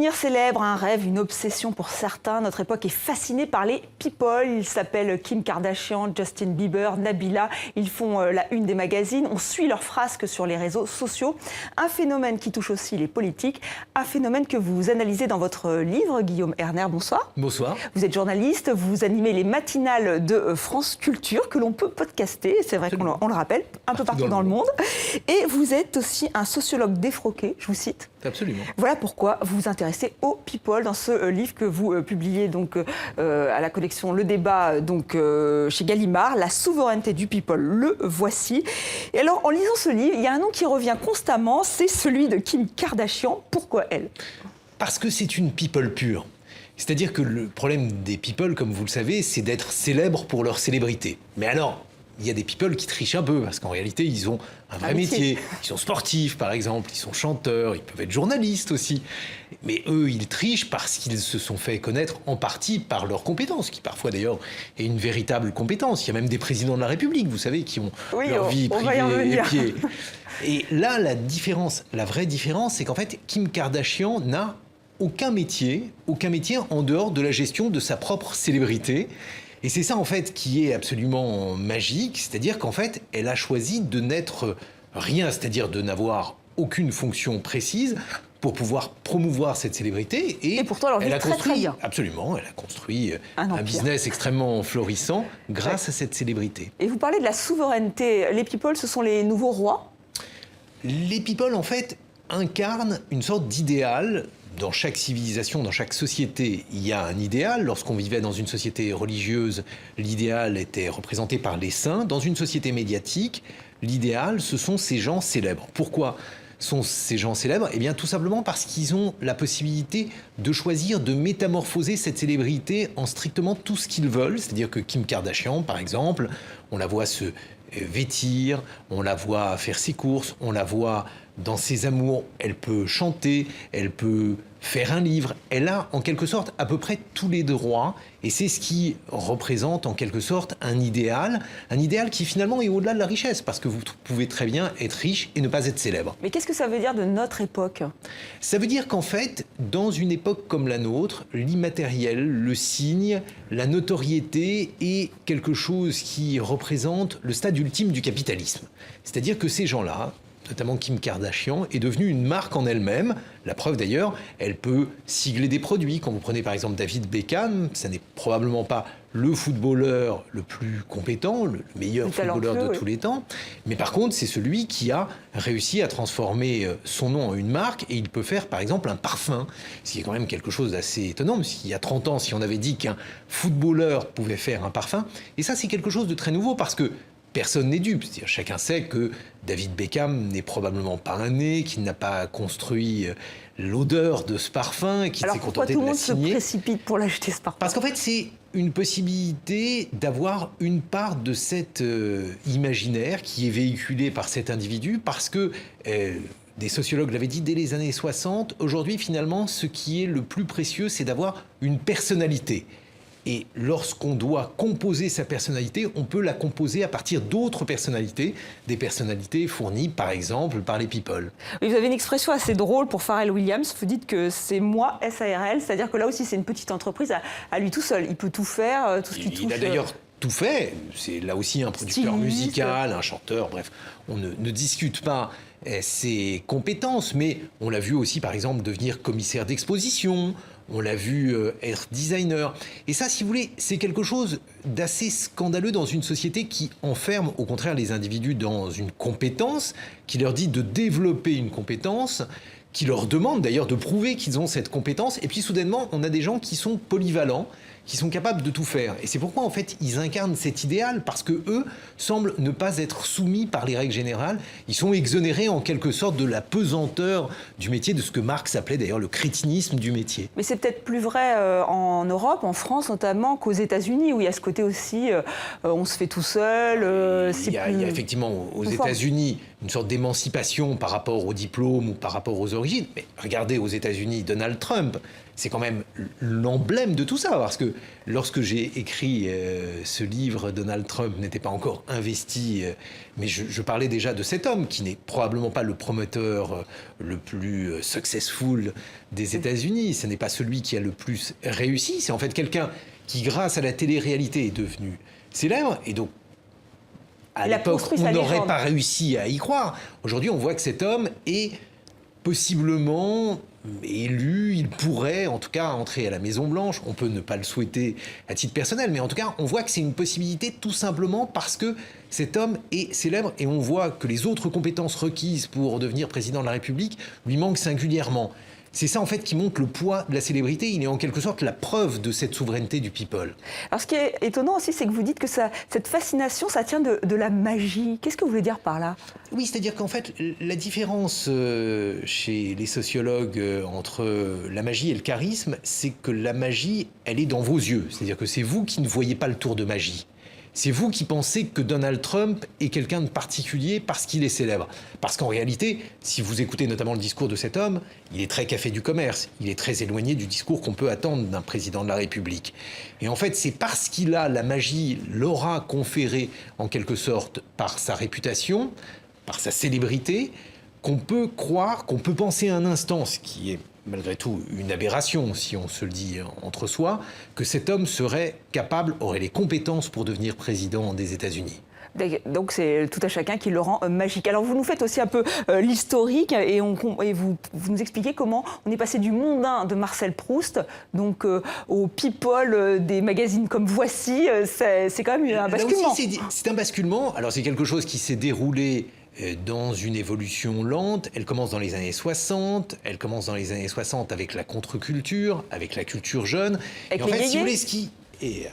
Devenir célèbre, un rêve, une obsession pour certains. Notre époque est fascinée par les people. Ils s'appellent Kim Kardashian, Justin Bieber, Nabila. Ils font la une des magazines. On suit leurs frasques sur les réseaux sociaux. Un phénomène qui touche aussi les politiques. Un phénomène que vous analysez dans votre livre, Guillaume Erner. Bonsoir. Bonsoir. Vous êtes journaliste. Vous animez les matinales de France Culture que l'on peut podcaster. C'est vrai qu'on le rappelle, un peu partout dans le monde. Et vous êtes aussi un sociologue défroqué, je vous cite. Absolument. Voilà pourquoi vous vous intéressez aux people dans ce livre que vous publiez donc, à la collection Le Débat chez Gallimard, La souveraineté du people, le voici. Et alors, en lisant ce livre, il y a un nom qui revient constamment, c'est celui de Kim Kardashian. Pourquoi elle ? Parce que c'est une people pure. C'est-à-dire que le problème des people, comme vous le savez, c'est d'être célèbres pour leur célébrité. Mais alors, il y a des people qui trichent un peu, parce qu'en réalité, ils ont un vrai métier. Ils sont sportifs, par exemple, ils sont chanteurs, ils peuvent être journalistes aussi. Mais eux, ils trichent parce qu'ils se sont fait connaître en partie par leurs compétences, qui parfois d'ailleurs est une véritable compétence. Il y a même des présidents de la République, vous savez, qui ont leur vie privée épiée. Et là, la vraie différence, c'est qu'en fait, Kim Kardashian n'a aucun métier en dehors de la gestion de sa propre célébrité. Et c'est ça, en fait, qui est absolument magique, c'est-à-dire qu'en fait, elle a choisi de n'être rien, c'est-à-dire de n'avoir aucune fonction précise pour pouvoir promouvoir cette célébrité. Et pourtant, elle a construit, très bien. Absolument, elle a construit un business extrêmement florissant grâce à cette célébrité. Et vous parlez de la souveraineté. Les people, ce sont les nouveaux rois ? Les people, en fait, incarnent une sorte d'idéal. Dans chaque civilisation, dans chaque société, il y a un idéal. Lorsqu'on vivait dans une société religieuse, l'idéal était représenté par les saints. Dans une société médiatique, l'idéal, ce sont ces gens célèbres. Pourquoi sont ces gens célèbres ? Eh bien, tout simplement parce qu'ils ont la possibilité de choisir de métamorphoser cette célébrité en strictement tout ce qu'ils veulent. C'est-à-dire que Kim Kardashian, par exemple, on la voit se vêtir, on la voit faire ses courses, on la voit dans ses amours, elle peut chanter, elle peut faire un livre. Elle a en quelque sorte à peu près tous les droits et c'est ce qui représente en quelque sorte un idéal qui finalement est au-delà de la richesse parce que vous pouvez très bien être riche et ne pas être célèbre. Mais qu'est-ce que ça veut dire de notre époque ? Ça veut dire qu'en fait, dans une époque comme la nôtre, l'immatériel, le signe, la notoriété est quelque chose qui représente le stade ultime du capitalisme. C'est-à-dire que ces gens-là, notamment Kim Kardashian, est devenue une marque en elle-même. La preuve d'ailleurs, elle peut sigler des produits. Quand vous prenez par exemple David Beckham, ça n'est probablement pas le footballeur le plus compétent, le meilleur footballeur de tous les temps. Mais par contre, c'est celui qui a réussi à transformer son nom en une marque et il peut faire par exemple un parfum. Ce qui est quand même quelque chose d'assez étonnant, parce qu'il y a 30 ans, si on avait dit qu'un footballeur pouvait faire un parfum, et ça c'est quelque chose de très nouveau parce que personne n'est dupe. C'est-à-dire, chacun sait que David Beckham n'est probablement pas un nez, qu'il n'a pas construit l'odeur de ce parfum et qu'il s'est contenté de la signer. Alors pourquoi tout le monde se précipite pour l'acheter ce parfum ? Parce qu'en fait, c'est une possibilité d'avoir une part de cet imaginaire qui est véhiculé par cet individu parce que des sociologues l'avaient dit dès les années 60. Aujourd'hui, finalement, ce qui est le plus précieux, c'est d'avoir une personnalité. Et lorsqu'on doit composer sa personnalité, on peut la composer à partir d'autres personnalités, des personnalités fournies par exemple par les people. Oui, vous avez une expression assez drôle pour Pharrell Williams, vous dites que c'est moi SARL, c'est-à-dire que là aussi c'est une petite entreprise à lui tout seul, il peut tout faire, tout ce qui touche... Il a d'ailleurs tout fait, c'est là aussi un producteur musical, un chanteur, bref, on ne discute pas ses compétences, mais on l'a vu aussi par exemple devenir commissaire d'exposition, on l'a vu être designer. Et ça, si vous voulez, c'est quelque chose d'assez scandaleux dans une société qui enferme au contraire les individus dans une compétence, qui leur dit de développer une compétence, qui leur demande d'ailleurs de prouver qu'ils ont cette compétence. Et puis soudainement, on a des gens qui sont polyvalents, qui sont capables de tout faire. Et c'est pourquoi, en fait, ils incarnent cet idéal, parce que eux semblent ne pas être soumis par les règles générales. Ils sont exonérés, en quelque sorte, de la pesanteur du métier, de ce que Marx appelait d'ailleurs le crétinisme du métier. Mais c'est peut-être plus vrai en Europe, en France notamment, qu'aux États-Unis, où il y a ce côté aussi, on se fait tout seul. Il y a effectivement, aux États-Unis, une sorte d'émancipation par rapport au diplôme ou par rapport aux origines. Mais regardez aux États-Unis, Donald Trump. c'est quand même l'emblème de tout ça. Parce que lorsque j'ai écrit ce livre, Donald Trump n'était pas encore investi, mais je parlais déjà de cet homme qui n'est probablement pas le promoteur le plus successful des États-Unis. Ce n'est pas celui qui a le plus réussi. C'est en fait quelqu'un qui, grâce à la télé-réalité, est devenu célèbre. Et donc, à l'époque, on n'aurait pas réussi à y croire. Aujourd'hui, on voit que cet homme est possiblement élu, il pourrait en tout cas entrer à la Maison-Blanche. On peut ne pas le souhaiter à titre personnel, mais en tout cas, on voit que c'est une possibilité tout simplement parce que cet homme est célèbre et on voit que les autres compétences requises pour devenir président de la République lui manquent singulièrement. C'est ça, en fait, qui montre le poids de la célébrité. Il est en quelque sorte la preuve de cette souveraineté du people. Alors, ce qui est étonnant aussi, c'est que vous dites que cette fascination, ça tient de la magie. Qu'est-ce que vous voulez dire par là? Oui, c'est-à-dire qu'en fait, la différence chez les sociologues entre la magie et le charisme, c'est que la magie, elle est dans vos yeux. C'est-à-dire que c'est vous qui ne voyez pas le tour de magie. C'est vous qui pensez que Donald Trump est quelqu'un de particulier parce qu'il est célèbre. Parce qu'en réalité, si vous écoutez notamment le discours de cet homme, il est très café du commerce. Il est très éloigné du discours qu'on peut attendre d'un président de la République. Et en fait, c'est parce qu'il a la magie, l'aura conférée en quelque sorte par sa réputation, par sa célébrité, qu'on peut croire, qu'on peut penser un instant, ce qui est malgré tout une aberration, si on se le dit entre soi, que cet homme serait capable, aurait les compétences pour devenir président des États-Unis. Donc c'est tout à chacun qui le rend magique. Alors vous nous faites aussi un peu l'historique et vous nous expliquez comment on est passé du mondain de Marcel Proust donc au people des magazines comme Voici. C'est quand même un basculement. Là aussi, c'est un basculement. Alors c'est quelque chose qui s'est déroulé dans une évolution lente. Elle commence dans les années 60. Elle commence dans les années 60 avec la contre-culture, avec la culture jeune. Avec et en fait, si vous voulez,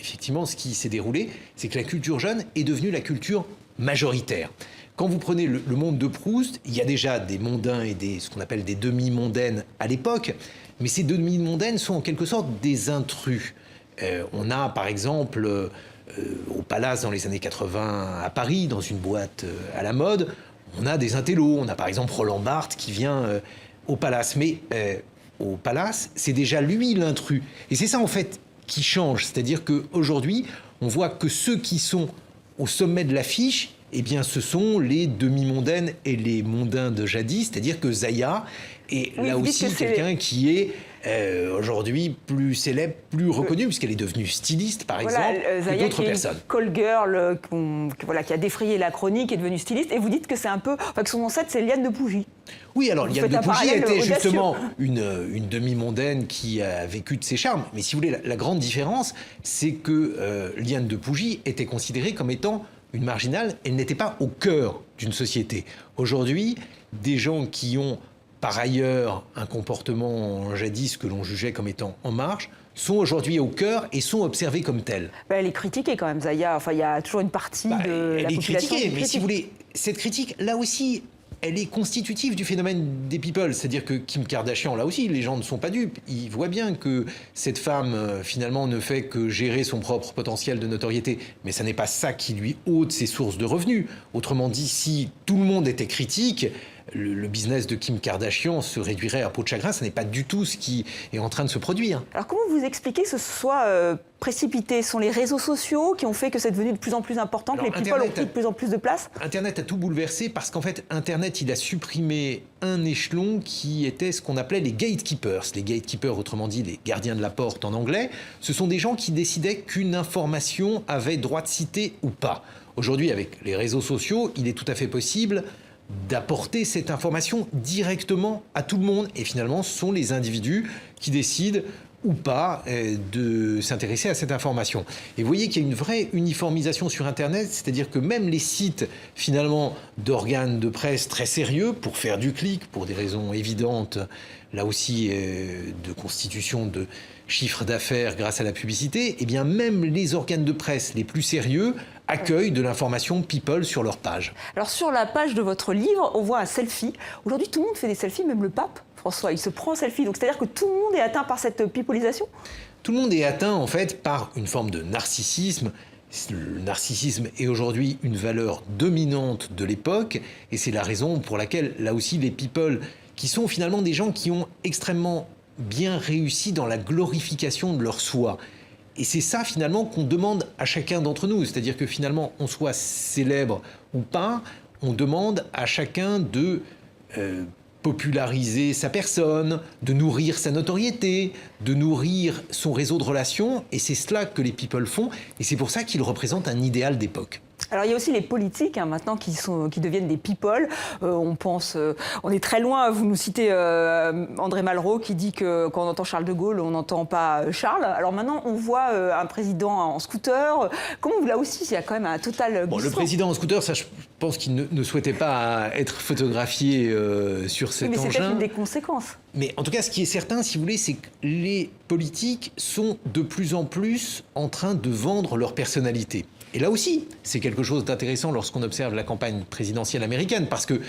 effectivement, ce qui s'est déroulé, c'est que la culture jeune est devenue la culture majoritaire. Quand vous prenez le monde de Proust, il y a déjà des mondains et ce qu'on appelle des demi-mondaines à l'époque, mais ces demi-mondaines sont en quelque sorte des intrus. On a, par exemple, au Palace dans les années 80 à Paris, dans une boîte à la mode, on a des intellos. On a par exemple Roland Barthes qui vient au Palace. Mais au Palace, c'est déjà lui l'intrus. Et c'est ça en fait qui change. C'est-à-dire qu'aujourd'hui, on voit que ceux qui sont au sommet de l'affiche, eh bien, ce sont les demi-mondaines et les mondains de jadis. C'est-à-dire que Zaya est là aussi quelqu'un qui est aujourd'hui plus célèbre, plus reconnue, puisqu'elle est devenue styliste, par exemple, que d'autres personnes. Call girl qui a défrayé la chronique, est devenue styliste, et vous dites que c'est un peu, que son ancêtre, c'est Liane de Pougy. Oui, alors Liane de Pougy était justement une demi-mondaine qui a vécu de ses charmes. Mais si vous voulez, la grande différence, c'est que Liane de Pougy était considérée comme étant une marginale. Elle n'était pas au cœur d'une société. Aujourd'hui, des gens qui ont par ailleurs un comportement jadis que l'on jugeait comme étant en marche, sont aujourd'hui au cœur et sont observés comme tels. Elle est critiquée quand même, Zaya. Enfin, il y a toujours une partie de la population. Elle est critiquée, mais si vous voulez, cette critique, là aussi, elle est constitutive du phénomène des people. C'est-à-dire que Kim Kardashian, là aussi, les gens ne sont pas dupes. Ils voient bien que cette femme, finalement, ne fait que gérer son propre potentiel de notoriété. Mais ça n'est pas ça qui lui ôte ses sources de revenus. Autrement dit, si tout le monde était critique, le business de Kim Kardashian se réduirait à peau de chagrin. Ce n'est pas du tout ce qui est en train de se produire. Alors comment vous expliquez que ce soit précipité? Ce sont les réseaux sociaux qui ont fait que c'est devenu de plus en plus important, que les people ont pris de plus en plus de place? Internet a tout bouleversé parce qu'en fait, Internet, il a supprimé un échelon qui était ce qu'on appelait les gatekeepers. Les gatekeepers, autrement dit, les gardiens de la porte en anglais, ce sont des gens qui décidaient qu'une information avait droit de cité ou pas. Aujourd'hui, avec les réseaux sociaux, il est tout à fait possible d'apporter cette information directement à tout le monde. Et finalement, ce sont les individus qui décident ou pas de s'intéresser à cette information. Et vous voyez qu'il y a une vraie uniformisation sur Internet, c'est-à-dire que même les sites, finalement, d'organes de presse très sérieux, pour faire du clic, pour des raisons évidentes, là aussi, de constitution de chiffre d'affaires grâce à la publicité, eh bien même les organes de presse les plus sérieux accueillent de l'information people sur leur page. Alors sur la page de votre livre, on voit un selfie. Aujourd'hui, tout le monde fait des selfies, même le pape, François, il se prend en selfie. Donc c'est-à-dire que tout le monde est atteint par cette pipolisation? Tout le monde est atteint en fait par une forme de narcissisme. Le narcissisme est aujourd'hui une valeur dominante de l'époque et c'est la raison pour laquelle, là aussi, les people, qui sont finalement des gens qui ont extrêmement bien réussi dans la glorification de leur soi. Et c'est ça finalement qu'on demande à chacun d'entre nous. C'est-à-dire que finalement, on soit célèbre ou pas, on demande à chacun de populariser sa personne, de nourrir sa notoriété, de nourrir son réseau de relations. Et c'est cela que les people font. Et c'est pour ça qu'ils représentent un idéal d'époque. Alors il y a aussi les politiques maintenant qui deviennent des people. On est très loin. Vous nous citez André Malraux qui dit que quand on entend Charles de Gaulle, on n'entend pas Charles. Alors maintenant on voit un président en scooter. Comment là aussi il y a quand même un total glissement. Le président en scooter, ça je pense qu'il ne souhaitait pas être photographié sur cet engin. Mais c'est peut-être une des conséquences. Mais en tout cas, ce qui est certain, si vous voulez, c'est que les politiques sont de plus en plus en train de vendre leur personnalité. Et là aussi, c'est quelque chose d'intéressant lorsqu'on observe la campagne présidentielle américaine, parce que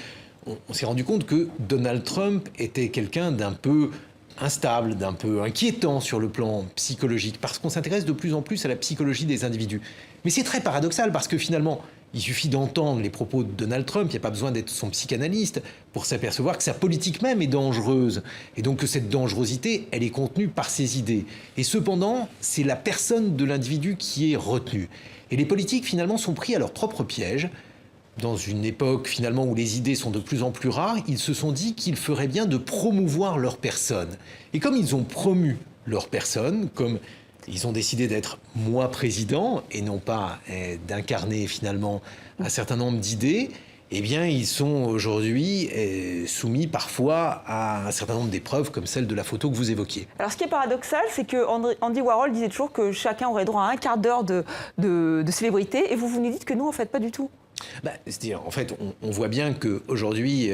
on s'est rendu compte que Donald Trump était quelqu'un d'un peu instable, d'un peu inquiétant sur le plan psychologique, parce qu'on s'intéresse de plus en plus à la psychologie des individus. Mais c'est très paradoxal, parce que finalement, il suffit d'entendre les propos de Donald Trump, il n'y a pas besoin d'être son psychanalyste pour s'apercevoir que sa politique même est dangereuse. Et donc que cette dangerosité, elle est contenue par ses idées. Et cependant, c'est la personne de l'individu qui est retenue. Et les politiques, finalement, sont pris à leur propre piège. Dans une époque, finalement, où les idées sont de plus en plus rares, ils se sont dit qu'il ferait bien de promouvoir leur personne. Et comme ils ont promu leur personne, comme ils ont décidé d'être moi président et non pas d'incarner finalement un certain nombre d'idées, eh bien ils sont aujourd'hui soumis parfois à un certain nombre d'épreuves comme celle de la photo que vous évoquiez. Alors ce qui est paradoxal, c'est que Andy Warhol disait toujours que chacun aurait droit à un quart d'heure de célébrité et vous nous dites que non, en fait, pas du tout. C'est-à-dire, en fait, on voit bien qu'aujourd'hui,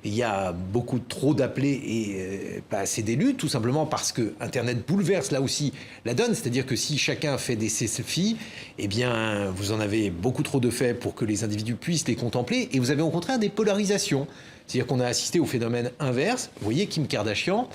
il y a beaucoup trop d'appelés et pas assez d'élus, tout simplement parce que Internet bouleverse là aussi la donne. C'est-à-dire que si chacun fait des selfies, eh bien, vous en avez beaucoup trop de faits pour que les individus puissent les contempler. Et vous avez au contraire des polarisations. C'est-à-dire qu'on a assisté au phénomène inverse. Vous voyez, Kim Kardashian,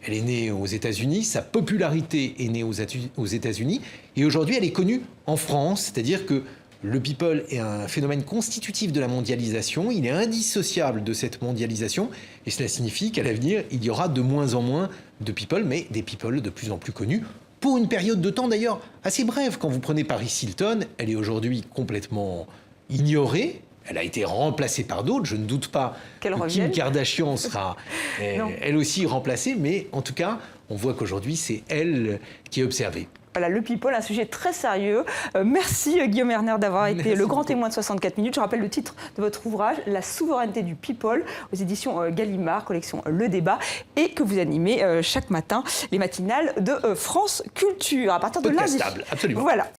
elle est née aux États-Unis, sa popularité est née aux États-Unis, et aujourd'hui, elle est connue en France. C'est-à-dire que le people est un phénomène constitutif de la mondialisation, il est indissociable de cette mondialisation, et cela signifie qu'à l'avenir, il y aura de moins en moins de people, mais des people de plus en plus connus, pour une période de temps d'ailleurs assez brève. Quand vous prenez Paris Hilton, elle est aujourd'hui complètement ignorée, elle a été remplacée par d'autres, je ne doute pas que Kim Kardashian sera elle aussi remplacée, mais en tout cas, on voit qu'aujourd'hui, c'est elle qui est observée. Voilà, le people, un sujet très sérieux. Merci Guillaume Erner d'avoir été le grand témoin de 64 minutes. Je rappelle le titre de votre ouvrage, La souveraineté du people, aux éditions Gallimard, collection Le Débat, et que vous animez chaque matin les matinales de France Culture. À partir de lundi. Podcastable, absolument. Voilà.